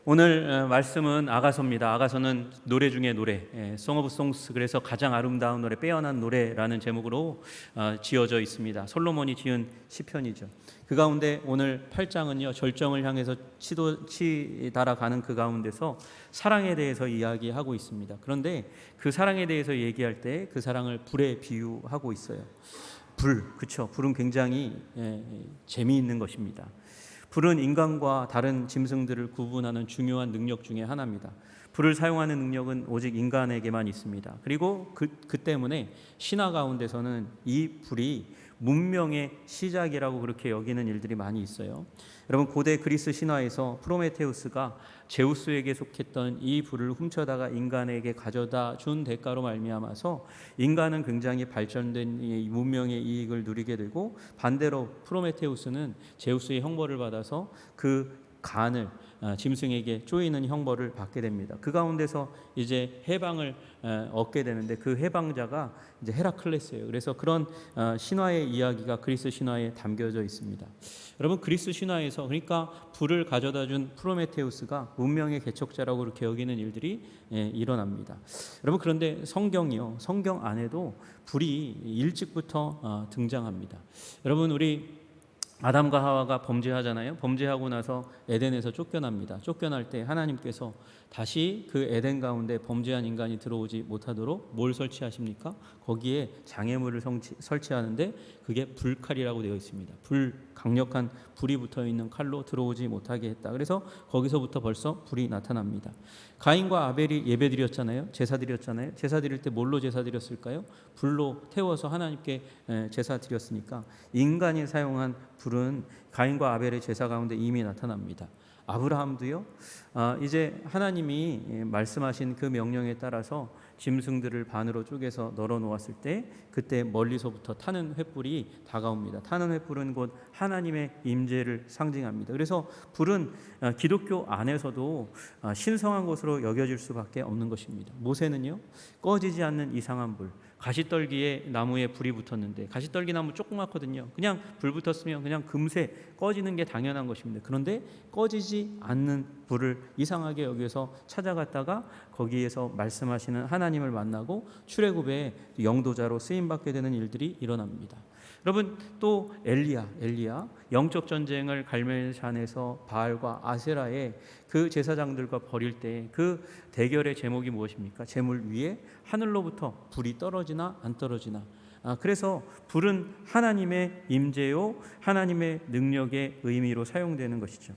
오늘 말씀은 아가서입니다. 아가서는 노래 중에 노래, Song of Songs, 그래서 가장 아름다운 노래, 빼어난 노래라는 제목으로 지어져 있습니다. 솔로몬이 지은 시편이죠. 그 가운데 오늘 8장은요, 절정을 향해서 치달아가는 그 가운데서 사랑에 대해서 이야기하고 있습니다. 그런데 그 사랑에 대해서 얘기할 때 그 사랑을 불에 비유하고 있어요. 그렇죠. 불은 굉장히 재미있는 것입니다. 불은 인간과 다른 짐승들을 구분하는 중요한 능력 중에 하나입니다. 불을 사용하는 능력은 오직 인간에게만 있습니다. 그리고 그 때문에 신화 가운데서는 이 불이 문명의 시작이라고 그렇게 여기는 일들이 많이 있어요. 여러분, 고대 그리스 신화에서 프로메테우스가 제우스에게 속했던 이 불을 훔쳐다가 인간에게 가져다 준 대가로 말미암아서 인간은 굉장히 발전된 이 문명의 이익을 누리게 되고, 반대로 프로메테우스는 제우스의 형벌을 받아서 그 간을 짐승에게 쪼이는 형벌을 받게 됩니다. 그 가운데서 이제 해방을 얻게 되는데, 그 해방자가 이제 헤라클레스예요. 그래서 그런 신화의 이야기가 그리스 신화에 담겨져 있습니다. 여러분, 그리스 신화에서 그러니까 불을 가져다 준 프로메테우스가 문명의 개척자라고 그렇게 여기는 일들이 일어납니다. 여러분, 그런데 성경 안에도 불이 일찍부터 등장합니다. 여러분, 우리 아담과 하와가 범죄하잖아요. 범죄하고 나서 에덴에서 쫓겨납니다. 쫓겨날 때 하나님께서 다시 그 에덴 가운데 범죄한 인간이 들어오지 못하도록 뭘 설치하십니까? 거기에 장애물을 설치하는데 그게 불칼이라고 되어 있습니다. 강력한 불이 붙어 있는 칼로 들어오지 못하게 했다. 그래서 거기서부터 벌써 불이 나타납니다. 가인과 아벨이 예배 드렸잖아요. 제사 드렸잖아요. 제사 드릴 때 뭘로 제사 드렸을까요? 불로 태워서 하나님께 제사 드렸으니까 인간이 사용한 불은 가인과 아벨의 제사 가운데 이미 나타납니다. 아브라함도요, 이제 하나님이 말씀하신 그 명령에 따라서 짐승들을 반으로 쪼개서 널어 놓았을 때 그때 멀리서부터 타는 횃불이 다가옵니다. 타는 횃불은 곧 하나님의 임재를 상징합니다. 그래서 불은 기독교 안에서도 신성한 것으로 여겨질 수밖에 없는 것입니다. 모세는요, 꺼지지 않는 이상한 불, 가시떨기에 나무에 불이 붙었는데 가시떨기 나무 조그맣거든요. 그냥 불 붙었으면 그냥 금세 꺼지는 게 당연한 것입니다. 그런데 꺼지지 않는 불을 이상하게 여기서 찾아갔다가 거기에서 말씀하시는 하나님을 만나고 출애굽의 영도자로 쓰임받게 되는 일들이 일어납니다. 여러분, 또 엘리야 영적 전쟁을 갈멜산에서 바알과 아세라의 그 제사장들과 벌일 때 그 대결의 제목이 무엇입니까? 제물 위에 하늘로부터 불이 떨어지나 안 떨어지나. 그래서 불은 하나님의 임재요, 하나님의 능력의 의미로 사용되는 것이죠.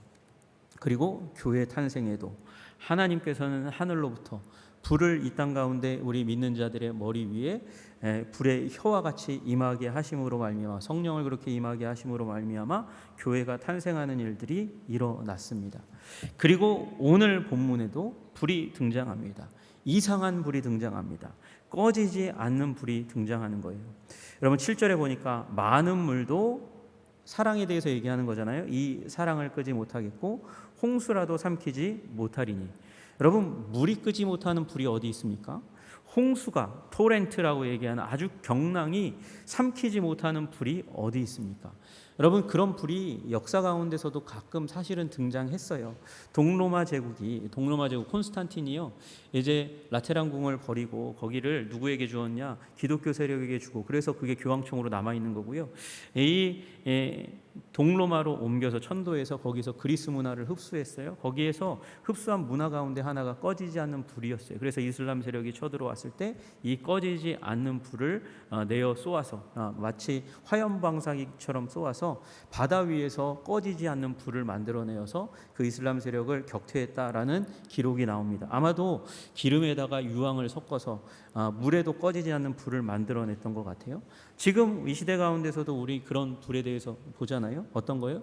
그리고 교회 탄생에도 하나님께서는 하늘로부터 불을 이 땅 가운데 우리 믿는 자들의 머리 위에 불의 혀와 같이 임하게 하심으로 말미암아, 성령을 그렇게 임하게 하심으로 말미암아 교회가 탄생하는 일들이 일어났습니다. 그리고 오늘 본문에도 불이 등장합니다. 이상한 불이 등장합니다. 꺼지지 않는 불이 등장하는 거예요. 여러분, 7절에 보니까 많은 물도 사랑에 대해서 얘기하는 거잖아요. 이 사랑을 끄지 못하겠고 홍수라도 삼키지 못하리니. 여러분, 물이 끄지 못하는 불이 어디 있습니까? 홍수가, 토렌트라고 얘기하는 아주 경랑이 삼키지 못하는 불이 어디 있습니까? 여러분, 그런 불이 역사 가운데서도 가끔 사실은 등장했어요. 동로마 제국 콘스탄틴이요, 이제 라테란 궁을 버리고 거기를 누구에게 주었냐? 기독교 세력에게 주고, 그래서 그게 교황청으로 남아 있는 거고요. 이 동로마로 옮겨서 천도에서 거기서 그리스 문화를 흡수했어요. 거기에서 흡수한 문화 가운데 하나가 꺼지지 않는 불이었어요. 그래서 이슬람 세력이 쳐들어왔을 때 이 꺼지지 않는 불을 내어 쏘아서 마치 화염방사기처럼 쏘아서 바다 위에서 꺼지지 않는 불을 만들어내어서 그 이슬람 세력을 격퇴했다라는 기록이 나옵니다. 아마도 기름에다가 유황을 섞어서 물에도 꺼지지 않는 불을 만들어냈던 것 같아요. 지금 이 시대 가운데서도 우리 그런 불에 대해서 보잖아요. 어떤 거요?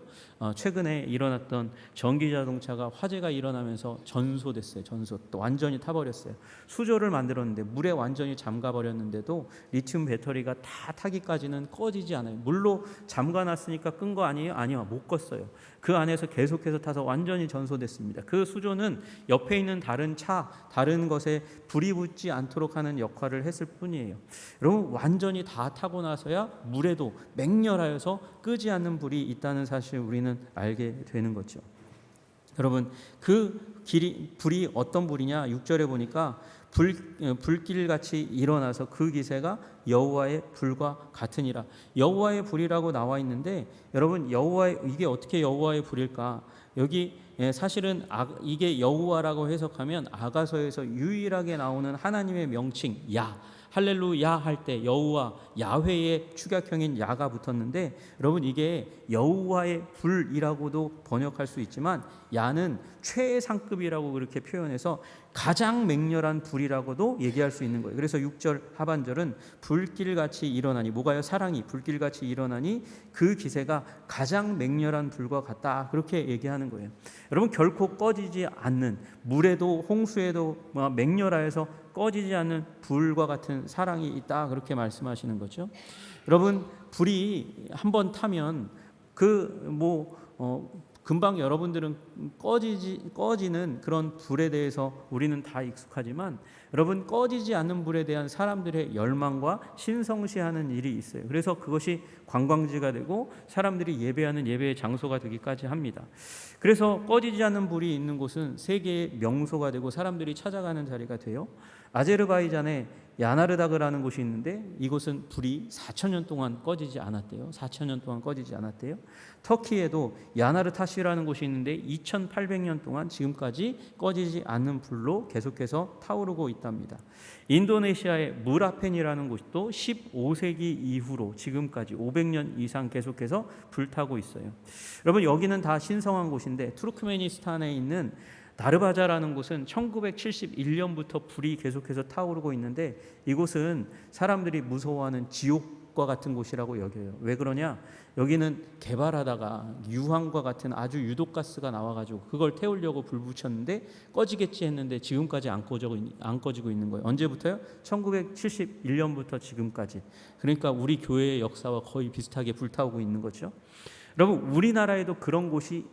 최근에 일어났던 전기자동차가 화재가 일어나면서 전소됐어요. 또 완전히 타버렸어요. 수조를 만들었는데 물에 완전히 잠가버렸는데도 리튬 배터리가 다 타기까지는 꺼지지 않아요. 물로 잠가놨으니까 끈 거 아니에요? 아니요, 못 껐어요. 그 안에서 계속해서 타서 완전히 전소됐습니다. 그 수조는 옆에 있는 다른 것에 불이 붙지 않도록 하는 역할을 했을 뿐이에요. 여러분, 완전히 다 타고 나서야 물에도 맹렬하여서 끄지 않는 불이 있다는 사실 우리는 알게 되는 거죠. 여러분 그 불이 어떤 불이냐? 6절에 보니까 불길같이 일어나서 그 기세가 여호와의 불과 같으니라. 여호와의 불이라고 나와 있는데 여러분 이게 어떻게 여호와의 불일까? 여기 사실은 이게 여호와라고 해석하면 아가서에서 유일하게 나오는 하나님의 명칭 야, 할렐루야 할 때 여호와 야훼의 축약형인 야가 붙었는데 여러분 이게 여호와의 불이라고도 번역할 수 있지만 야는 최상급이라고 그렇게 표현해서 가장 맹렬한 불이라고도 얘기할 수 있는 거예요. 그래서 6절 하반절은 불길같이 일어나니, 뭐가요? 사랑이 불길같이 일어나니 그 기세가 가장 맹렬한 불과 같다, 그렇게 얘기하는 거예요. 여러분 결코 꺼지지 않는, 물에도 홍수에도 맹렬하여서 꺼지지 않는 불과 같은 사랑이 있다, 그렇게 말씀하시는 거죠. 여러분 불이 한번 타면 금방 여러분들은 꺼지는 그런 불에 대해서 우리는 다 익숙하지만 여러분 꺼지지 않는 불에 대한 사람들의 열망과 신성시하는 일이 있어요. 그래서 그것이 관광지가 되고 사람들이 예배하는 예배의 장소가 되기까지 합니다. 그래서 꺼지지 않는 불이 있는 곳은 세계의 명소가 되고 사람들이 찾아가는 자리가 돼요. 아제르바이잔에 야나르다그라는 곳이 있는데 이곳은 불이 4,000년 동안 꺼지지 않았대요. 4,000년 동안 꺼지지 않았대요. 터키에도 야나르타시라는 곳이 있는데 2,800년 동안 지금까지 꺼지지 않는 불로 계속해서 타오르고 있답니다. 인도네시아의 무라펜이라는 곳도 15세기 이후로 지금까지 500년 이상 계속해서 불타고 있어요. 여러분 여기는 다 신성한 곳인데 투르크메니스탄에 있는 다르바자라는 곳은 1971년부터 불이 계속해서 타오르고 있는데 이곳은 사람들이 무서워하는 지옥과 같은 곳이라고 여겨요. 왜 그러냐? 여기는 개발하다가 유황과 같은 아주 유독가스가 나와가지고 그걸 태우려고 불 붙였는데 꺼지겠지 했는데 지금까지 안 꺼지고 있는 거예요. 언제부터요? 1971년부터 지금까지. 그러니까 우리 교회의 역사와 거의 비슷하게 불타오고 있는 거죠. 여러분 우리나라에도 그런 곳이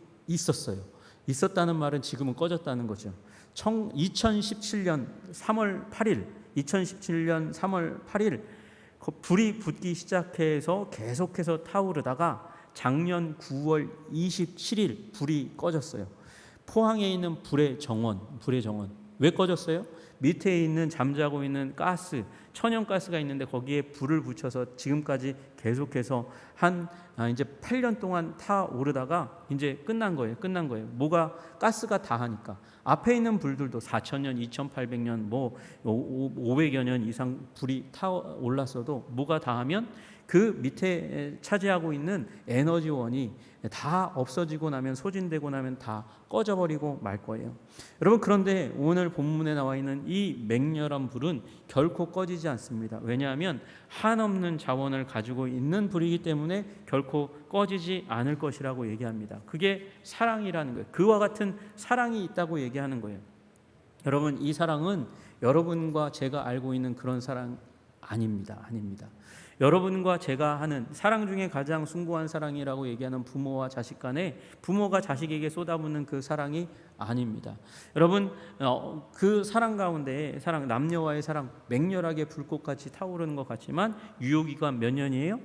있었다는 말은 지금은 꺼졌다는 거죠. 2017년 3월 8일 불이 붙기 시작해서 계속해서 타오르다가 작년 9월 27일 불이 꺼졌어요. 포항에 있는 불의 정원. 왜 꺼졌어요? 밑에 있는 잠자고 있는 천연가스가 있는데 거기에 불을 붙여서 지금까지 계속해서 이제 8년 동안 타오르다가 이제 끝난 거예요. 가스가 다하니까. 앞에 있는 불들도 4,000년, 2,800년, 500여 년 이상 불이 타올랐어도 뭐가 다하면 그 밑에 차지하고 있는 에너지원이 다 없어지고 나면, 소진되고 나면 다 꺼져버리고 말 거예요. 여러분 그런데 오늘 본문에 나와 있는 이 맹렬한 불은 결코 꺼지지 않습니다. 왜냐하면 한없는 자원을 가지고 있는 불이기 때문에 결코 꺼지지 않을 것이라고 얘기합니다. 그게 사랑이라는 거예요. 그와 같은 사랑이 있다고 얘기하는 거예요. 여러분 이 사랑은 여러분과 제가 알고 있는 그런 사랑 아닙니다. 여러분과 제가 하는 사랑 중에 가장 숭고한 사랑이라고 얘기하는 부모와 자식 간에, 부모가 자식에게 쏟아붓는 그 사랑이 아닙니다. 여러분 그 사랑 가운데 남녀와의 사랑 맹렬하게 불꽃같이 타오르는 것 같지만 유효기간 몇 년이에요?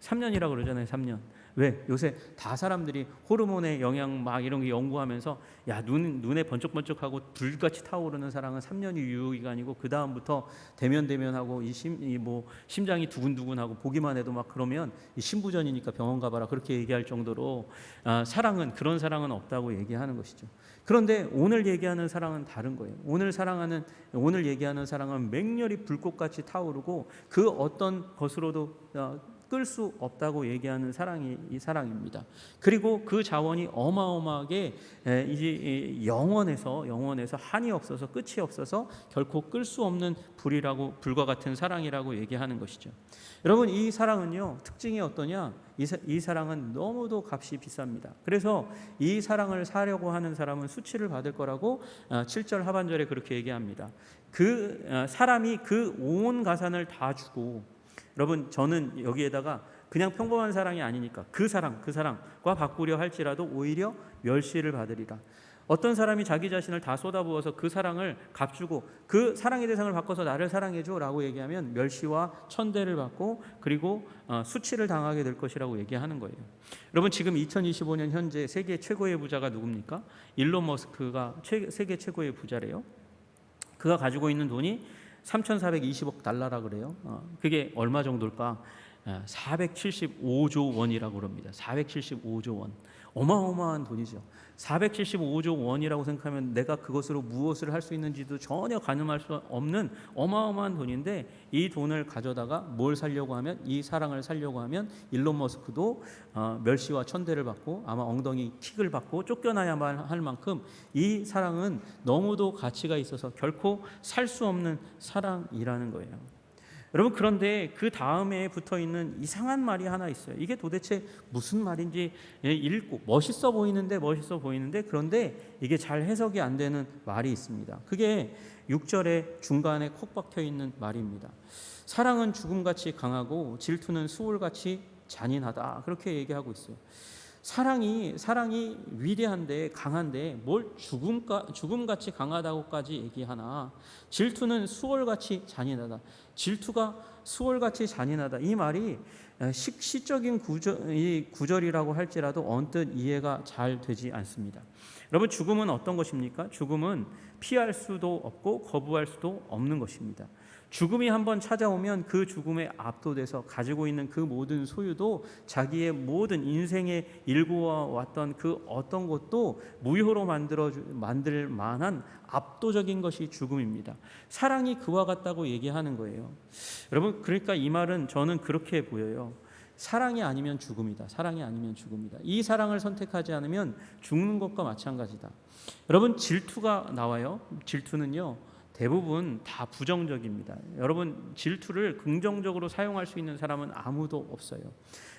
3년이라고 그러잖아요. 3년. 왜? 요새 다 사람들이 호르몬의 영향 막 이런 게 연구하면서 눈에 번쩍번쩍하고 불같이 타오르는 사랑은 3년이 유효기간이고 그 다음부터 대면하고 심장이 두근두근하고 보기만 해도 막 그러면 신부전이니까 병원 가봐라, 그렇게 얘기할 정도로 그런 사랑은 없다고 얘기하는 것이죠. 그런데 오늘 얘기하는 사랑은 다른 거예요. 오늘 얘기하는 사랑은 맹렬히 불꽃같이 타오르고 그 어떤 것으로도 끌 수 없다고 얘기하는 사랑이 이 사랑입니다. 그리고 그 자원이 어마어마하게 이제 영원해서 한이 없어서 끝이 없어서 결코 끌 수 없는 불과 같은 사랑이라고 얘기하는 것이죠. 여러분 이 사랑은요 특징이 어떠냐? 이 사랑은 너무도 값이 비쌉니다. 그래서 이 사랑을 사려고 하는 사람은 수치를 받을 거라고 7절 하반절에 그렇게 얘기합니다. 그 사람이 그 온 가산을 다 주고, 여러분 저는 여기에다가 그냥 평범한 사랑이 아니니까 그 사랑과 바꾸려 할지라도 오히려 멸시를 받으리라. 어떤 사람이 자기 자신을 다 쏟아부어서 그 사랑을 값주고 그 사랑의 대상을 바꿔서 나를 사랑해줘라고 얘기하면 멸시와 천대를 받고 그리고 수치를 당하게 될 것이라고 얘기하는 거예요. 여러분, 지금 2025년 현재 세계 최고의 부자가 누굽니까? 일론 머스크가 세계 최고의 부자래요. 그가 가지고 있는 돈이 3,420억 달러라 그래요. 그게 얼마 정도일까? 475조 원이라고 그럽니다. 475조 원. 어마어마한 돈이죠. 475조 원이라고 생각하면 내가 그것으로 무엇을 할 수 있는지도 전혀 가늠할 수 없는 어마어마한 돈인데, 이 돈을 가져다가 뭘 살려고 하면, 이 사랑을 살려고 하면 일론 머스크도 멸시와 천대를 받고 아마 엉덩이 킥을 받고 쫓겨나야만 할 만큼 이 사랑은 너무도 가치가 있어서 결코 살 수 없는 사랑이라는 거예요. 여러분, 그런데 그 다음에 붙어있는 이상한 말이 하나 있어요. 이게 도대체 무슨 말인지 읽고 멋있어 보이는데 그런데 이게 잘 해석이 안 되는 말이 있습니다. 그게 6절의 중간에 콕 박혀있는 말입니다. 사랑은 죽음같이 강하고 질투는 수월같이 잔인하다, 그렇게 얘기하고 있어요. 사랑이 위대한데 강한데 뭘 죽음같이 강하다고까지 얘기하나. 질투는 수월같이 잔인하다. 질투가 수월같이 잔인하다. 이 말이 시적인 구절이라고 할지라도 언뜻 이해가 잘 되지 않습니다. 여러분, 죽음은 어떤 것입니까? 죽음은 피할 수도 없고 거부할 수도 없는 것입니다. 죽음이 한번 찾아오면 그 죽음에 압도돼서 가지고 있는 그 모든 소유도, 자기의 모든 인생에 일구어 왔던 그 어떤 것도 무효로 만들 만한 압도적인 것이 죽음입니다. 사랑이 그와 같다고 얘기하는 거예요. 여러분, 그러니까 이 말은 저는 그렇게 보여요. 사랑이 아니면 죽음이다. 사랑이 아니면 죽음이다. 이 사랑을 선택하지 않으면 죽는 것과 마찬가지다. 여러분, 질투가 나와요. 질투는요, 대부분 다 부정적입니다. 여러분, 질투를 긍정적으로 사용할 수 있는 사람은 아무도 없어요.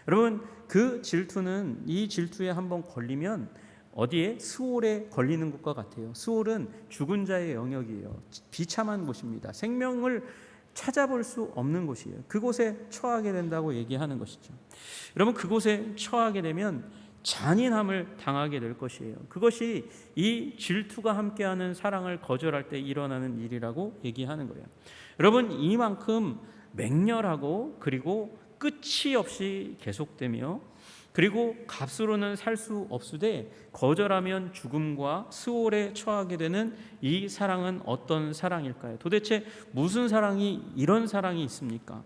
여러분, 그 질투는, 이 질투에 한번 걸리면 어디에? 스올에 걸리는 것과 같아요. 스올은 죽은 자의 영역이에요. 비참한 곳입니다. 생명을 찾아볼 수 없는 곳이에요. 그곳에 처하게 된다고 얘기하는 것이죠. 여러분, 그곳에 처하게 되면 잔인함을 당하게 될 것이에요. 그것이 이 질투가 함께하는 사랑을 거절할 때 일어나는 일이라고 얘기하는 거예요. 여러분, 이만큼 맹렬하고 그리고 끝이 없이 계속되며 그리고 값으로는 살 수 없으되 거절하면 죽음과 스올에 처하게 되는 이 사랑은 어떤 사랑일까요? 도대체 무슨 사랑이, 이런 사랑이 있습니까?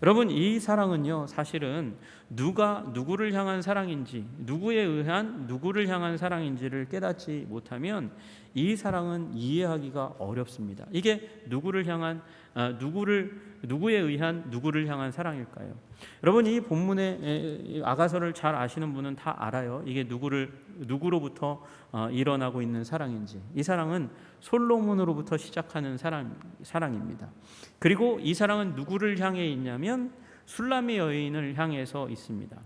여러분, 이 사랑은요, 사실은 누가 누구를 향한 사랑인지, 누구에 의한 누구를 향한 사랑인지를 깨닫지 못하면 이 사랑은 이해하기가 어렵습니다. 이게 누구에 의한 누구를 향한 사랑일까요? 여러분, 이 본문의 아가서를 잘 아시는 분은 다 알아요. 이게 누구로부터 일어나고 있는 사랑인지. 이 사랑은 솔로몬으로부터 시작하는 사랑입니다. 그리고 이 사랑은 누구를 향해 있냐면 술람미 여인을 향해서 있습니다.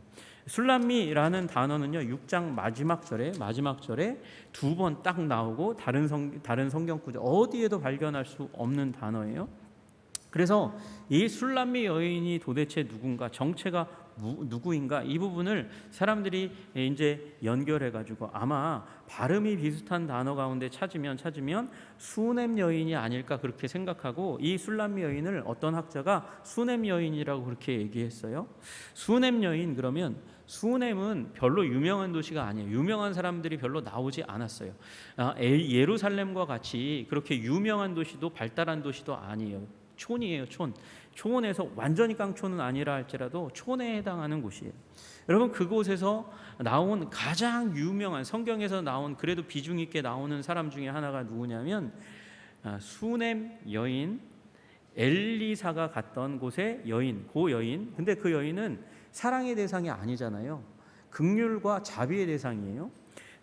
술람미라는 단어는요, 6장 마지막 절에 두 번 딱 나오고 다른 성경 구절 어디에도 발견할 수 없는 단어예요. 그래서 이 술람미 여인이 도대체 누군가, 정체가 누구인가, 이 부분을 사람들이 이제 연결해가지고 아마 발음이 비슷한 단어 가운데 찾으면 수넴 여인이 아닐까 그렇게 생각하고, 이 술람미 여인을 어떤 학자가 수넴 여인이라고 그렇게 얘기했어요. 수넴 여인, 그러면 수넴은 별로 유명한 도시가 아니에요. 유명한 사람들이 별로 나오지 않았어요. 예루살렘과 같이 그렇게 유명한 도시도 발달한 도시도 아니에요. 촌이에요. 촌에서 완전히 깡촌은 아니라 할지라도 촌에 해당하는 곳이에요. 여러분, 그곳에서 나온 가장 유명한, 성경에서 나온, 그래도 비중 있게 나오는 사람 중에 하나가 누구냐면 수넴 여인, 엘리사가 갔던 곳의 여인, 그 여인. 근데 그 여인은 사랑의 대상이 아니잖아요. 긍휼과 자비의 대상이에요.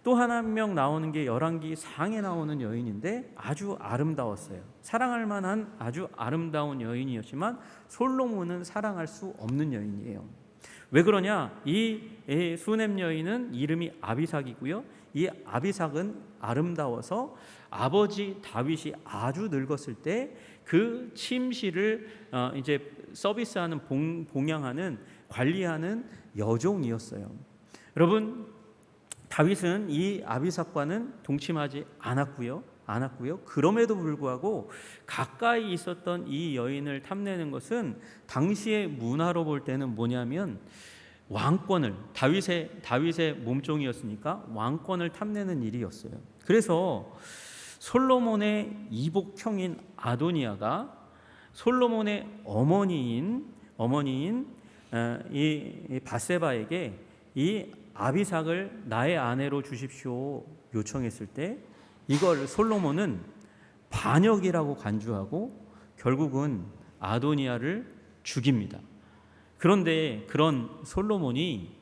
또 한 명 나오는 게 열왕기 상에 나오는 여인인데 아주 아름다웠어요. 사랑할 만한 아주 아름다운 여인이었지만 솔로몬은 사랑할 수 없는 여인이에요. 왜 그러냐? 이 수넴 여인은 이름이 아비삭이고요. 이 아비삭은 아름다워서 아버지 다윗이 아주 늙었을 때 그 침실을 이제 서비스하는, 봉양하는, 관리하는 여종이었어요. 여러분, 다윗은 이 아비삭과는 동침하지 않았고요. 그럼에도 불구하고 가까이 있었던 이 여인을 탐내는 것은 당시의 문화로 볼 때는 뭐냐면 왕권을, 다윗의 몸종이었으니까 왕권을 탐내는 일이었어요. 그래서 솔로몬의 이복형인 아도니아가 솔로몬의 어머니인 이 밧세바에게 이 아비삭을 나의 아내로 주십시오 요청했을 때 이걸 솔로몬은 반역이라고 간주하고 결국은 아도니아를 죽입니다. 그런데 그런 솔로몬이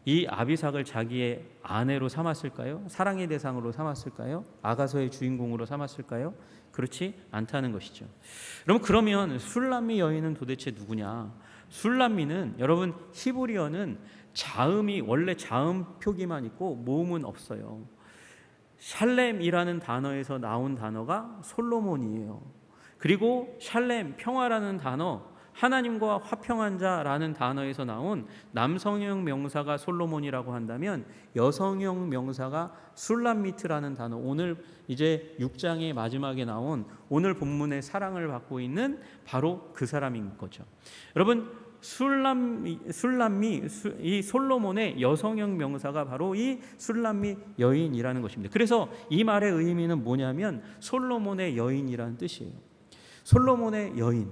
이 아비삭을 자기의 아내로 삼았을까요? 사랑의 대상으로 삼았을까요? 아가서의 주인공으로 삼았을까요? 그렇지 않다는 것이죠. 그러면 술람미 여인은 도대체 누구냐? 술람미는 여러분 히브리어는 자음이 원래 자음 표기만 있고 모음은 없어요. 샬렘이라는 단어에서 나온 단어가 솔로몬이에요. 그리고 샬렘 평화라는 단어 하나님과 화평한 자라는 단어에서 나온 남성형 명사가 솔로몬이라고 한다면 여성형 명사가 술람미트라는 단어, 오늘 이제 6장의 마지막에 나온 오늘 본문의 사랑을 받고 있는 바로 그 사람인 거죠. 여러분 술람미 이 솔로몬의 여성형 명사가 바로 이 술람미 여인이라는 것입니다. 그래서 이 말의 의미는 뭐냐면 솔로몬의 여인이라는 뜻이에요. 솔로몬의 여인.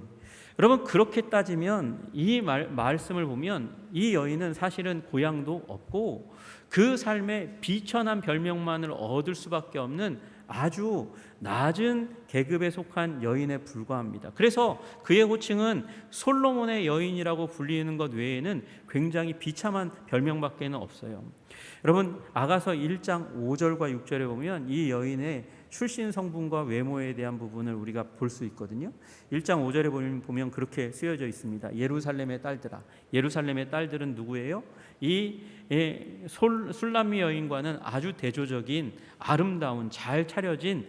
여러분 그렇게 따지면 이 말씀을 보면 이 여인은 사실은 고향도 없고 그 삶에 비천한 별명만을 얻을 수밖에 없는 아주 낮은 계급에 속한 여인에 불과합니다. 그래서 그의 호칭은 솔로몬의 여인이라고 불리는 것 외에는 굉장히 비참한 별명밖에는 없어요. 여러분 아가서 1장 5절과 6절에 보면 이 여인의 출신 성분과 외모에 대한 부분을 우리가 볼 수 있거든요. 1장 5절에 보면 그렇게 쓰여져 있습니다. 예루살렘의 딸들아. 예루살렘의 딸들은 누구예요? 이 술람미 여인과는 아주 대조적인 아름다운 잘 차려진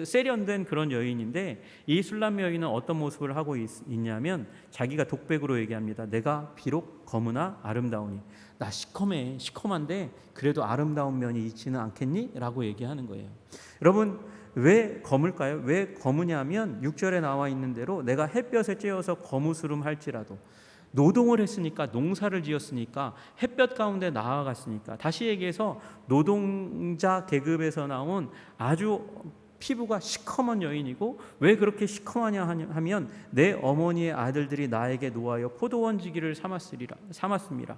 세련된 그런 여인인데 이 술람미 여인은 어떤 모습을 하고 있냐면 자기가 독백으로 얘기합니다. 내가 비록 검으나 아름다우니 나 시커먼데 그래도 아름다운 면이 있지는 않겠니? 라고 얘기하는 거예요. 여러분 왜 검을까요? 왜 검으냐면 6절에 나와 있는 대로 내가 햇볕에 쬐어서 거무스름 할지라도 노동을 했으니까 농사를 지었으니까 햇볕 가운데 나아갔으니까 다시 얘기해서 노동자 계급에서 나온 아주 피부가 시커먼 여인이고 왜 그렇게 시커하냐 하면 내 어머니의 아들들이 나에게 노하여 포도원지기를 삼았습니다.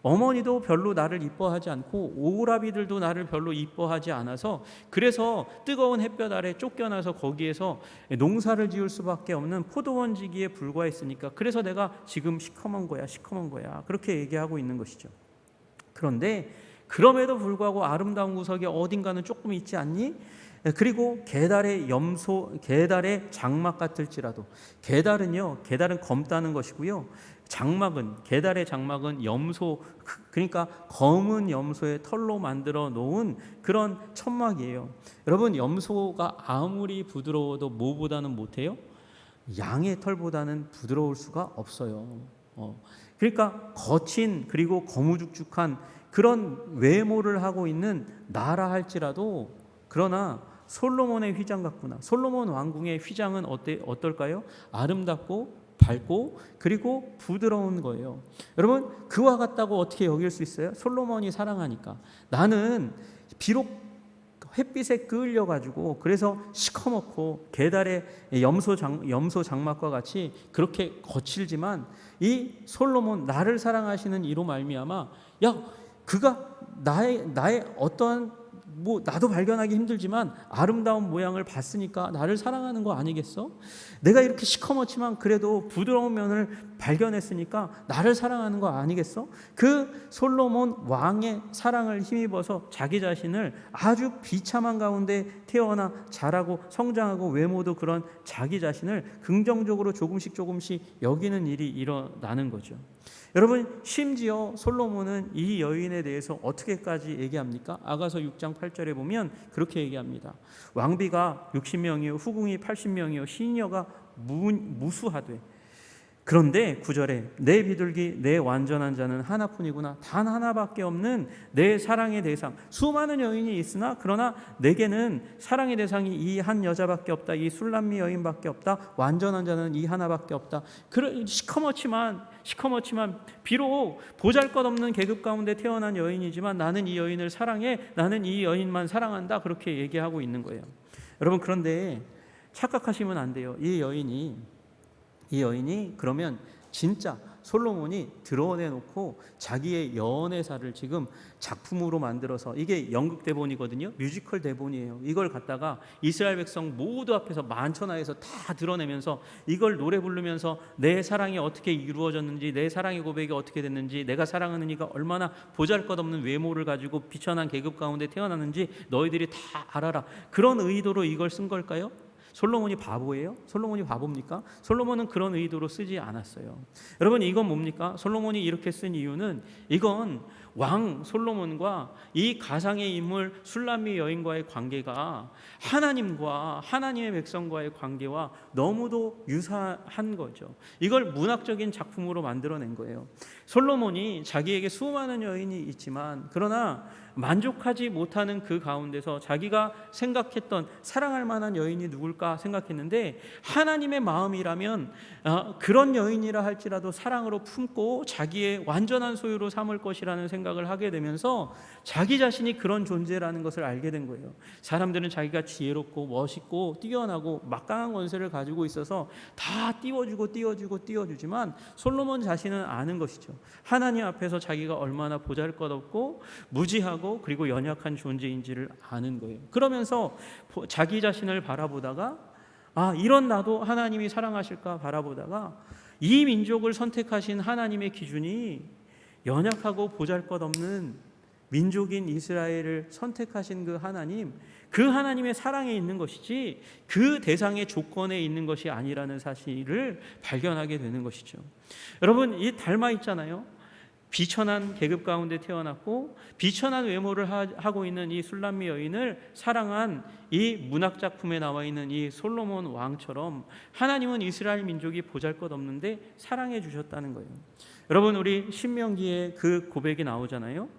어머니도 별로 나를 이뻐하지 않고 오라비들도 나를 별로 이뻐하지 않아서 그래서 뜨거운 햇볕 아래 쫓겨나서 거기에서 농사를 지을 수밖에 없는 포도원지기에 불과했으니까 그래서 내가 지금 시커먼 거야 그렇게 얘기하고 있는 것이죠. 그런데 그럼에도 불구하고 아름다운 구석이 어딘가는 조금 있지 않니? 그리고 계달의 장막 같을지라도 계달은 검다는 것이고요. 계달의 장막은 염소, 그러니까 검은 염소의 털로 만들어 놓은 그런 천막이에요. 여러분 염소가 아무리 부드러워도 뭐보다는 못해요? 양의 털보다는 부드러울 수가 없어요. 그러니까 거친 그리고 거무죽죽한 그런 외모를 하고 있는 나라 할지라도 그러나 솔로몬의 휘장 같구나. 솔로몬 왕궁의 휘장은 어떨까요? 아름답고 밝고 그리고 부드러운 거예요. 여러분 그와 같다고 어떻게 여길 수 있어요? 솔로몬이 사랑하니까. 나는 비록 햇빛에 끌려 가지고 그래서 시커멓고 계달의 염소 장막과 같이 그렇게 거칠지만 이 솔로몬 나를 사랑하시는 이로 말미암아 그가 나의 어떠한 나도 발견하기 힘들지만 아름다운 모양을 봤으니까 나를 사랑하는 거 아니겠어? 내가 이렇게 시커멓지만 그래도 부드러운 면을 발견했으니까 나를 사랑하는 거 아니겠어? 그 솔로몬 왕의 사랑을 힘입어서 자기 자신을 아주 비참한 가운데 태어나 자라고 성장하고 외모도 그런 자기 자신을 긍정적으로 조금씩 여기는 일이 일어나는 거죠. 여러분 심지어 솔로몬은 이 여인에 대해서 어떻게까지 얘기합니까? 아가서 6장 8절에 보면 그렇게 얘기합니다. 왕비가 60명이요 후궁이 80명이요 시녀가 무수하되 그런데 9절에 내 비둘기 내 완전한 자는 하나뿐이구나. 단 하나밖에 없는 내 사랑의 대상. 수많은 여인이 있으나 그러나 내게는 사랑의 대상이 이 한 여자밖에 없다. 이 술람미 여인밖에 없다. 완전한 자는 이 하나밖에 없다. 시커멓지만 비록 보잘것없는 계급 가운데 태어난 여인이지만 나는 이 여인을 사랑해. 나는 이 여인만 사랑한다. 그렇게 얘기하고 있는 거예요. 여러분, 그런데 착각하시면 안 돼요. 이 여인이 그러면 진짜 솔로몬이 드러내놓고 자기의 연애사를 지금 작품으로 만들어서, 이게 연극 대본이거든요. 뮤지컬 대본이에요. 이걸 갖다가 이스라엘 백성 모두 앞에서 만천하에서 다 드러내면서 이걸 노래 부르면서 내 사랑이 어떻게 이루어졌는지, 내 사랑의 고백이 어떻게 됐는지, 내가 사랑하는 이가 얼마나 보잘것없는 외모를 가지고 비천한 계급 가운데 태어났는지 너희들이 다 알아라. 그런 의도로 이걸 쓴 걸까요? 솔로몬이 바보예요? 솔로몬이 바보입니까? 솔로몬은 그런 의도로 쓰지 않았어요. 여러분, 이건 뭡니까? 솔로몬이 이렇게 쓴 이유는 이건 왕 솔로몬과 이 가상의 인물 술람미 여인과의 관계가 하나님과 하나님의 백성과의 관계와 너무도 유사한 거죠. 이걸 문학적인 작품으로 만들어낸 거예요. 솔로몬이 자기에게 수많은 여인이 있지만 그러나 만족하지 못하는 그 가운데서 자기가 생각했던 사랑할 만한 여인이 누굴까 생각했는데, 하나님의 마음이라면 그런 여인이라 할지라도 사랑으로 품고 자기의 완전한 소유로 삼을 것이라는 생각을 하게 되면서 자기 자신이 그런 존재라는 것을 알게 된 거예요. 사람들은 자기가 지혜롭고 멋있고 뛰어나고 막강한 권세를 가지고 있어서 다 띄워주지만 솔로몬 자신은 아는 것이죠. 하나님 앞에서 자기가 얼마나 보잘것없고 무지하고 그리고 연약한 존재인지를 아는 거예요. 그러면서 자기 자신을 바라보다가 이런 나도 하나님이 사랑하실까 바라보다가 이 민족을 선택하신 하나님의 기준이 연약하고 보잘것없는 민족인 이스라엘을 선택하신 그 하나님의 사랑에 있는 것이지 그 대상의 조건에 있는 것이 아니라는 사실을 발견하게 되는 것이죠. 여러분, 이 닮아 있잖아요. 비천한 계급 가운데 태어났고 비천한 외모를 하고 있는 이 술람미 여인을 사랑한 이 문학 작품에 나와 있는 이 솔로몬 왕처럼 하나님은 이스라엘 민족이 보잘것없는데 사랑해 주셨다는 거예요. 여러분, 우리 신명기에 그 고백이 나오잖아요.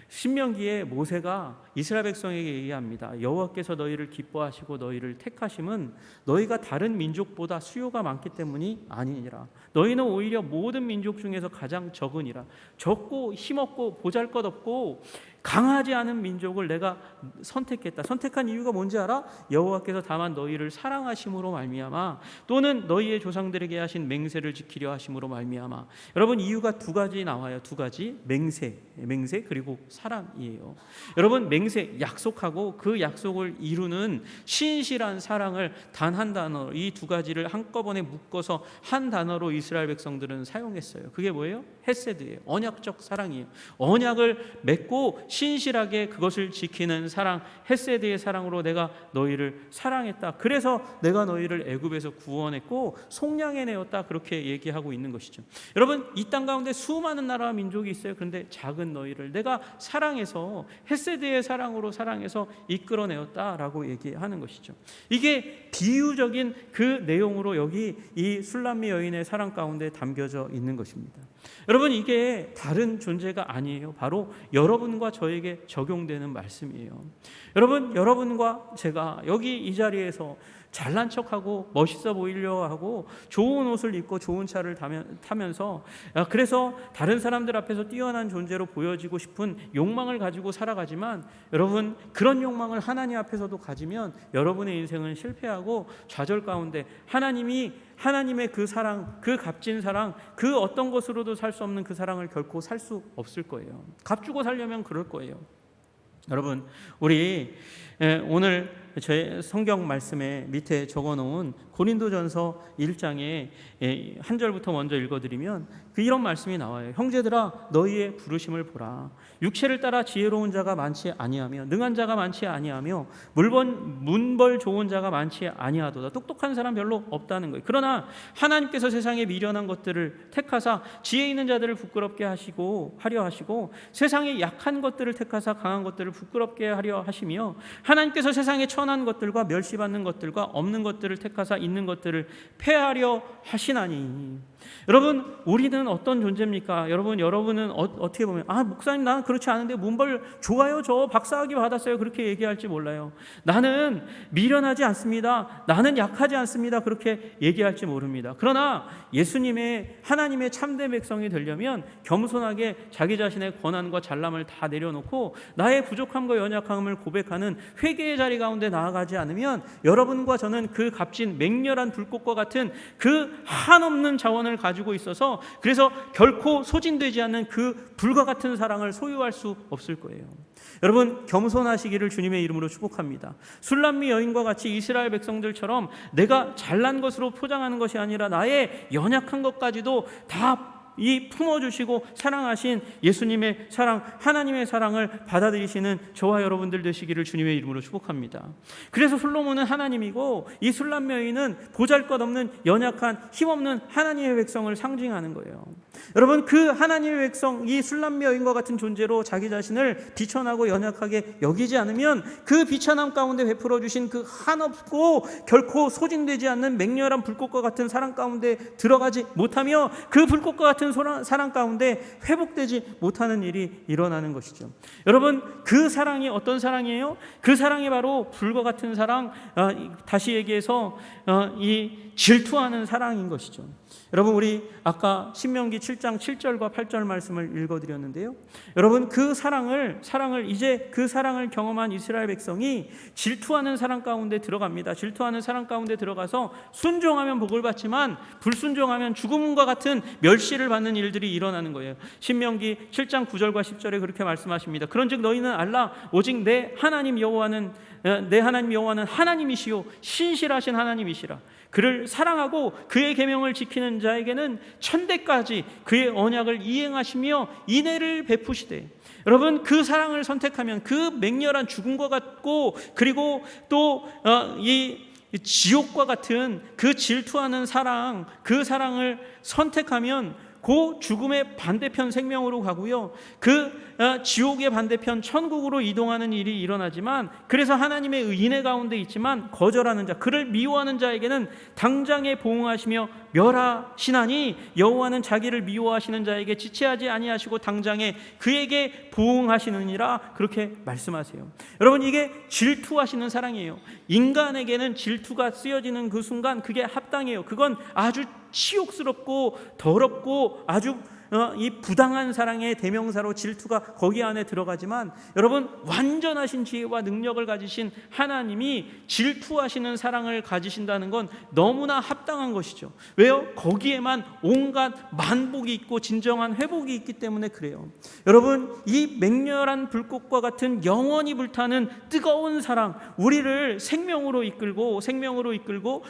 신명기에 모세가 이스라엘 백성에게 얘기합니다. 여호와께서 너희를 기뻐하시고 너희를 택하심은 너희가 다른 민족보다 수요가 많기 때문이 아니니라. 너희는 오히려 모든 민족 중에서 가장 적으니라. 적고 힘없고 보잘것없고 강하지 않은 민족을 내가 선택했다. 선택한 이유가 뭔지 알아? 여호와께서 다만 너희를 사랑하심으로 말미암아, 또는 너희의 조상들에게 하신 맹세를 지키려 하심으로 말미암아. 여러분, 이유가 두 가지 나와요. 두 가지. 맹세 그리고 사랑이에요. 여러분, 맹세, 약속하고 그 약속을 이루는 신실한 사랑을 단 한 단어, 이 두 가지를 한꺼번에 묶어서 한 단어로 이스라엘 백성들은 사용했어요. 그게 뭐예요? 헤세드예요. 언약적 사랑이에요. 언약을 맺고 신실하게 그것을 지키는 사랑, 헤세드의 사랑으로 내가 너희를 사랑했다. 그래서 내가 너희를 애굽에서 구원했고 속량해내었다. 그렇게 얘기하고 있는 것이죠. 여러분, 이 땅 가운데 수많은 나라와 민족이 있어요. 그런데 작은 너희를 내가 사랑해서 헤세드의 사랑으로 사랑해서 이끌어내었다라고 얘기하는 것이죠. 이게 비유적인 그 내용으로 여기 이 술람미 여인의 사랑 가운데 담겨져 있는 것입니다. 여러분, 이게 다른 존재가 아니에요. 바로 여러분과 저에게 적용되는 말씀이에요. 여러분과 제가 여기 이 자리에서 잘난 척하고 멋있어 보이려 하고 좋은 옷을 입고 좋은 차를 타면서 그래서 다른 사람들 앞에서 뛰어난 존재로 보여지고 싶은 욕망을 가지고 살아가지만, 여러분, 그런 욕망을 하나님 앞에서도 가지면 여러분의 인생은 실패하고 좌절 가운데 하나님의 그 사랑, 그 값진 사랑, 그 어떤 것으로도 살 수 없는 그 사랑을 결코 살 수 없을 거예요. 값주고 살려면 그럴 거예요. 여러분, 우리 오늘 제 성경 말씀에 밑에 적어놓은 고린도전서 1장에 한 절부터 먼저 읽어드리면 이런 말씀이 나와요. 형제들아, 너희의 부르심을 보라. 육체를 따라 지혜로운 자가 많지 아니하며 능한 자가 많지 아니하며 문벌 좋은 자가 많지 아니하도다. 똑똑한 사람 별로 없다는 거예요. 그러나 하나님께서 세상에 미련한 것들을 택하사 지혜 있는 자들을 부끄럽게 하려 하시고 세상에 약한 것들을 택하사 강한 것들을 부끄럽게 하려 하시며 하나님께서 세상에 천한 것들과 멸시받는 것들과 없는 것들을 택하사 있는 것들을 폐하려 하시나니. 여러분, 우리는 어떤 존재입니까? 여러분은 어떻게 보면 목사님 나는 그렇지 않은데 문벌 좋아요, 저 박사학위 받았어요, 그렇게 얘기할지 몰라요. 나는 미련하지 않습니다, 나는 약하지 않습니다, 그렇게 얘기할지 모릅니다. 그러나 예수님의 하나님의 참된 백성이 되려면 겸손하게 자기 자신의 권한과 잘남을 다 내려놓고 나의 부족함과 연약함을 고백하는 회개의 자리 가운데 나아가지 않으면 여러분과 저는 그 값진 맹렬한 불꽃과 같은 그 한없는 자원을 가지고 있어서 그래서 결코 소진되지 않는 그 불과 같은 사랑을 소유할 수 없을 거예요. 여러분, 겸손하시기를 주님의 이름으로 축복합니다. 술람미 여인과 같이 이스라엘 백성들처럼 내가 잘난 것으로 포장하는 것이 아니라 나의 연약한 것까지도 다 이 품어주시고 사랑하신 예수님의 사랑, 하나님의 사랑을 받아들이시는 저와 여러분들 되시기를 주님의 이름으로 축복합니다. 그래서 솔로몬은 하나님이고 이 술람 여인은 보잘것없는 연약한 힘없는 하나님의 백성을 상징하는 거예요. 여러분, 그 하나님의 백성, 이 술람 여인과 같은 존재로 자기 자신을 비천하고 연약하게 여기지 않으면 그 비천함 가운데 베풀어 주신 그 한없고 결코 소진되지 않는 맹렬한 불꽃과 같은 사랑 가운데 들어가지 못하며 그 불꽃과 같은 사랑 가운데 회복되지 못하는 일이 일어나는 것이죠. 여러분, 그 사랑이 어떤 사랑이에요? 그 사랑이 바로 불과 같은 사랑, 다시 얘기해서 이 질투하는 사랑인 것이죠. 여러분, 우리 아까 신명기 7장 7절과 8절 말씀을 읽어드렸는데요. 여러분, 그 사랑을 이제 그 사랑을 경험한 이스라엘 백성이 질투하는 사랑 가운데 들어갑니다. 질투하는 사랑 가운데 들어가서 순종하면 복을 받지만 불순종하면 죽음과 같은 멸시를 받는 일들이 일어나는 거예요. 신명기 7장 9절과 10절에 그렇게 말씀하십니다. 그런즉 너희는 알라, 오직 내 하나님 여호와는 하나님이시요 신실하신 하나님이시라. 그를 사랑하고 그의 계명을 지키는 자에게는 천대까지 그의 언약을 이행하시며 인애를 베푸시되. 여러분, 그 사랑을 선택하면 그 맹렬한 죽음과 같고 그리고 또 이 지옥과 같은 그 질투하는 사랑, 그 사랑을 선택하면 그 죽음의 반대편 생명으로 가고요, 그 지옥의 반대편 천국으로 이동하는 일이 일어나지만, 그래서 하나님의 인애 가운데 있지만 거절하는 자, 그를 미워하는 자에게는 당장에 보응하시며 멸하시나니 여호와는 자기를 미워하시는 자에게 지체하지 아니하시고 당장에 그에게 보응하시느니라, 그렇게 말씀하세요. 여러분, 이게 질투하시는 사랑이에요. 인간에게는 질투가 쓰여지는 그 순간 그게 합당해요. 그건 아주 치욕스럽고 더럽고 아주 이 부당한 사랑의 대명사로 질투가 거기 안에 들어가지만, 여러분, 완전하신 지혜와 능력을 가지신 하나님이 질투하시는 사랑을 가지신다는 건 너무나 합당한 것이죠. 왜요? 거기에만 온갖 만복이 있고 진정한 회복이 있기 때문에 그래요. 여러분, 이 맹렬한 불꽃과 같은 영원히 불타는 뜨거운 사랑, 우리를 생명으로 이끌고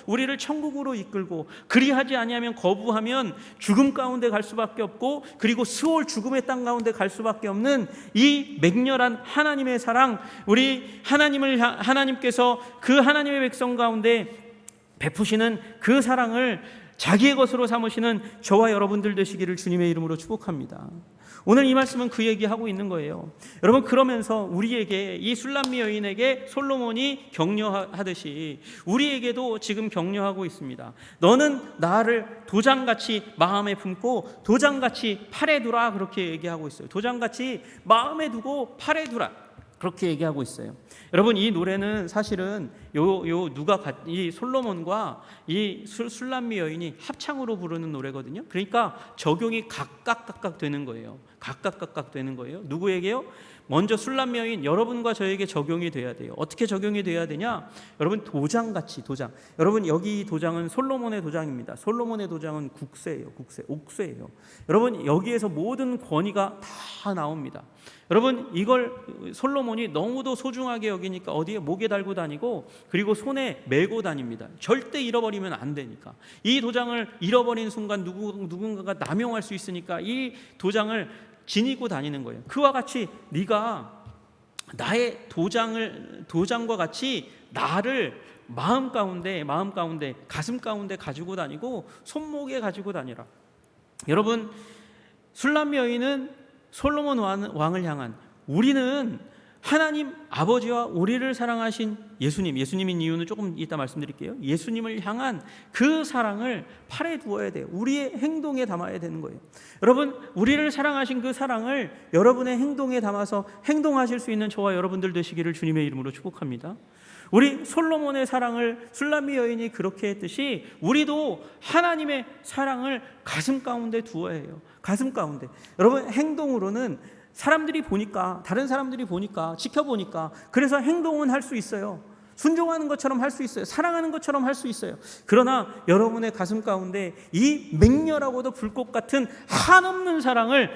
우리를 천국으로 이끌고, 그리하지 아니하면 거부하면 죽음 가운데 갈 수밖에 없고 그리고 스올 죽음의 땅 가운데 갈 수밖에 없는 이 맹렬한 하나님의 사랑, 우리 하나님께서 그 하나님의 백성 가운데 베푸시는 그 사랑을 자기의 것으로 삼으시는 저와 여러분들 되시기를 주님의 이름으로 축복합니다. 오늘 이 말씀은 그 얘기하고 있는 거예요. 여러분, 그러면서 우리에게, 이 술람미 여인에게 솔로몬이 격려하듯이 우리에게도 지금 격려하고 있습니다. 너는 나를 도장같이 마음에 품고 도장같이 팔에 두라, 그렇게 얘기하고 있어요. 도장같이 마음에 두고 팔에 두라, 그렇게 얘기하고 있어요. 여러분, 이 노래는 사실은 이 솔로몬과 이 술람미 여인이 합창으로 부르는 노래거든요. 그러니까 적용이 각각 되는 거예요. 각각 되는 거예요. 누구에게요? 먼저 술람미 여인, 여러분과 저에게 적용이 돼야 돼요. 어떻게 적용이 돼야 되냐? 여러분, 도장. 여러분, 여기 도장은 솔로몬의 도장입니다. 솔로몬의 도장은 국세예요. 옥쇠예요. 여러분, 여기에서 모든 권위가 다 나옵니다. 여러분, 이걸 솔로몬이 너무도 소중하게 여기니까 어디에 목에 달고 다니고 그리고 손에 메고 다닙니다. 절대 잃어버리면 안 되니까. 이 도장을 잃어버린 순간 누군가가 남용할 수 있으니까 이 도장을 지니고 다니는 거예요. 그와 같이 네가 나의 도장과 같이 나를 마음 가운데 가슴 가운데 가지고 다니고 손목에 가지고 다니라. 여러분, 술람미 여인은 솔로몬 왕을 향한, 우리는 하나님 아버지와 우리를 사랑하신 예수님인 이유는 조금 이따 말씀드릴게요. 예수님을 향한 그 사랑을 팔에 두어야 돼요. 우리의 행동에 담아야 되는 거예요. 여러분, 우리를 사랑하신 그 사랑을 여러분의 행동에 담아서 행동하실 수 있는 저와 여러분들 되시기를 주님의 이름으로 축복합니다. 우리 솔로몬의 사랑을 술람미 여인이 그렇게 했듯이 우리도 하나님의 사랑을 가슴 가운데 두어야 해요. 가슴 가운데. 여러분, 행동으로는 사람들이 보니까, 다른 사람들이 보니까, 지켜보니까, 그래서 행동은 할 수 있어요. 순종하는 것처럼 할 수 있어요. 사랑하는 것처럼 할 수 있어요. 그러나 여러분의 가슴 가운데 이 맹렬하고도 불꽃 같은 한없는 사랑을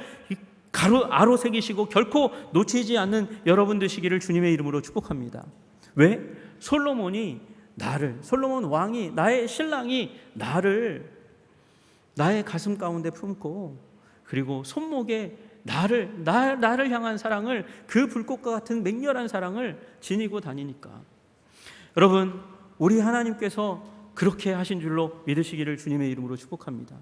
아로 새기시고 결코 놓치지 않는 여러분 되시기를 주님의 이름으로 축복합니다. 왜? 솔로몬 왕이, 나의 신랑이 나를 나의 가슴 가운데 품고, 그리고 손목에 나를 향한 사랑을, 그 불꽃과 같은 맹렬한 사랑을 지니고 다니니까. 여러분, 우리 하나님께서 그렇게 하신 줄로 믿으시기를 주님의 이름으로 축복합니다.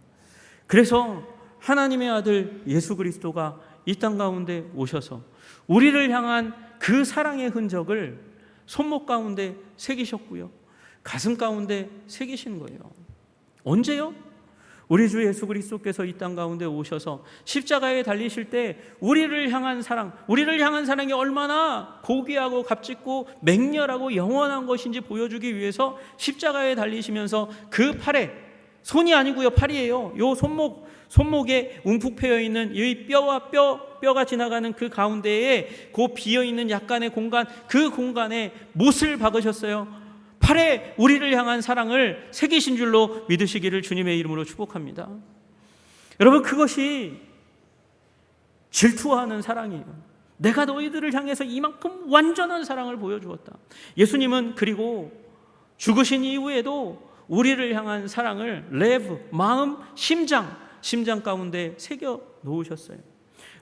그래서 하나님의 아들 예수 그리스도가 이 땅 가운데 오셔서 우리를 향한 그 사랑의 흔적을 손목 가운데 새기셨고요, 가슴 가운데 새기신 거예요. 언제요? 우리 주 예수 그리스도께서 이 땅 가운데 오셔서 십자가에 달리실 때 우리를 향한 사랑이 얼마나 고귀하고 값짓고 맹렬하고 영원한 것인지 보여주기 위해서 십자가에 달리시면서 그 팔에, 손이 아니고요, 팔이에요. 요 손목에 움푹 패여 있는 이 뼈가 지나가는 그 가운데에 그 비어 있는 약간의 공간, 그 공간에 못을 박으셨어요. 팔에 우리를 향한 사랑을 새기신 줄로 믿으시기를 주님의 이름으로 축복합니다. 여러분, 그것이 질투하는 사랑이에요. 내가 너희들을 향해서 이만큼 완전한 사랑을 보여주었다. 예수님은 그리고 죽으신 이후에도 우리를 향한 사랑을 레브, 마음, 심장 가운데 새겨 놓으셨어요.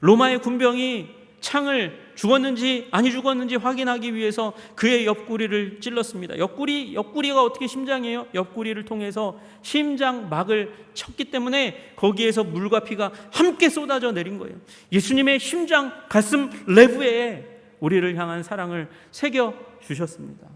로마의 군병이 창을 죽었는지 아니 죽었는지 확인하기 위해서 그의 옆구리를 찔렀습니다. 옆구리가 어떻게 심장이에요? 옆구리를 통해서 심장막을 쳤기 때문에 거기에서 물과 피가 함께 쏟아져 내린 거예요. 예수님의 심장, 가슴, 레브에 우리를 향한 사랑을 새겨 주셨습니다.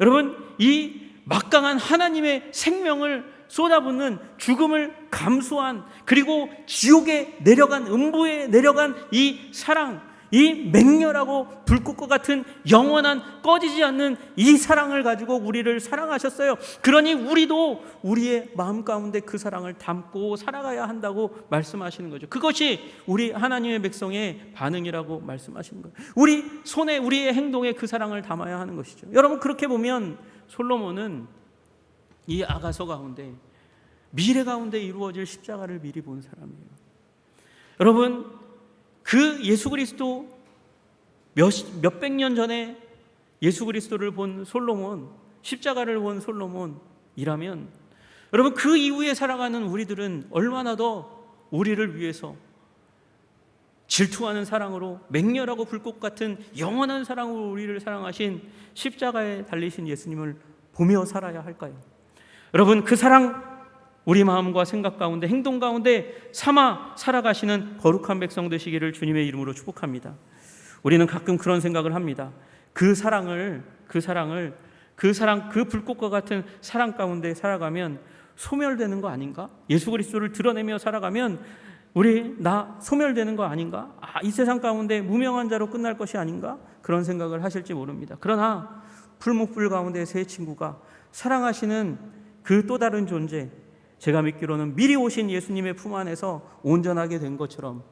여러분, 이 막강한 하나님의 생명을 쏟아붓는, 죽음을 감수한, 그리고 지옥에 내려간, 음부에 내려간 이 사랑, 이 맹렬하고 불꽃과 같은 영원한 꺼지지 않는 이 사랑을 가지고 우리를 사랑하셨어요. 그러니 우리도 우리의 마음 가운데 그 사랑을 담고 살아가야 한다고 말씀하시는 거죠. 그것이 우리 하나님의 백성의 반응이라고 말씀하시는 거예요. 우리 손에, 우리의 행동에 그 사랑을 담아야 하는 것이죠. 여러분, 그렇게 보면 솔로몬은 이 아가서 가운데, 미래 가운데 이루어질 십자가를 미리 본 사람이에요. 여러분, 그 예수 그리스도 몇백 년 전에 예수 그리스도를 본 솔로몬, 십자가를 본 솔로몬이라면, 여러분, 그 이후에 살아가는 우리들은 얼마나 더 우리를 위해서 질투하는 사랑으로, 맹렬하고 불꽃 같은 영원한 사랑으로 우리를 사랑하신 십자가에 달리신 예수님을 보며 살아야 할까요? 여러분, 그 사랑 우리 마음과 생각 가운데, 행동 가운데 삼아 살아가시는 거룩한 백성 되시기를 주님의 이름으로 축복합니다. 우리는 가끔 그런 생각을 합니다. 그 불꽃과 같은 사랑 가운데 살아가면 소멸되는 거 아닌가? 예수 그리스도를 드러내며 살아가면 나 소멸되는 거 아닌가? 이 세상 가운데 무명한 자로 끝날 것이 아닌가? 그런 생각을 하실지 모릅니다. 그러나 풀목불 가운데 새 친구가 사랑하시는 그 또 다른 존재, 제가 믿기로는 미리 오신 예수님의 품 안에서 온전하게 된 것처럼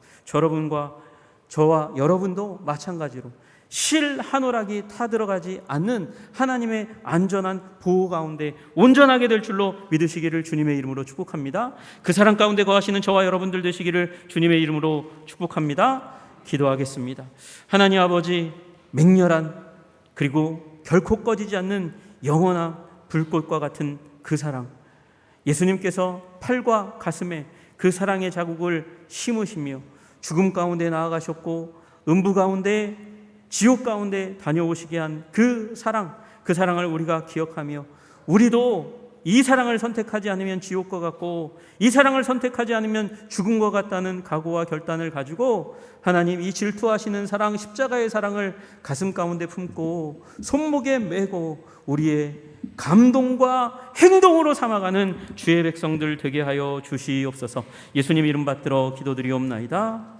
저와 여러분도 마찬가지로 실 한 오락이 타들어가지 않는 하나님의 안전한 보호 가운데 온전하게 될 줄로 믿으시기를 주님의 이름으로 축복합니다. 그 사랑 가운데 거하시는 저와 여러분들 되시기를 주님의 이름으로 축복합니다. 기도하겠습니다. 하나님 아버지, 맹렬한, 그리고 결코 꺼지지 않는 영원한 불꽃과 같은 그 사랑, 예수님께서 팔과 가슴에 그 사랑의 자국을 심으시며 죽음 가운데 나아가셨고 음부 가운데, 지옥 가운데 다녀오시게 한 그 사랑을 우리가 기억하며 우리도 이 사랑을 선택하지 않으면 지옥과 같고 이 사랑을 선택하지 않으면 죽음과 같다는 각오와 결단을 가지고 하나님 이 질투하시는 사랑, 십자가의 사랑을 가슴 가운데 품고 손목에 메고 우리의 감동과 행동으로 삼아가는 주의 백성들 되게 하여 주시옵소서. 예수님 이름 받들어 기도드리옵나이다.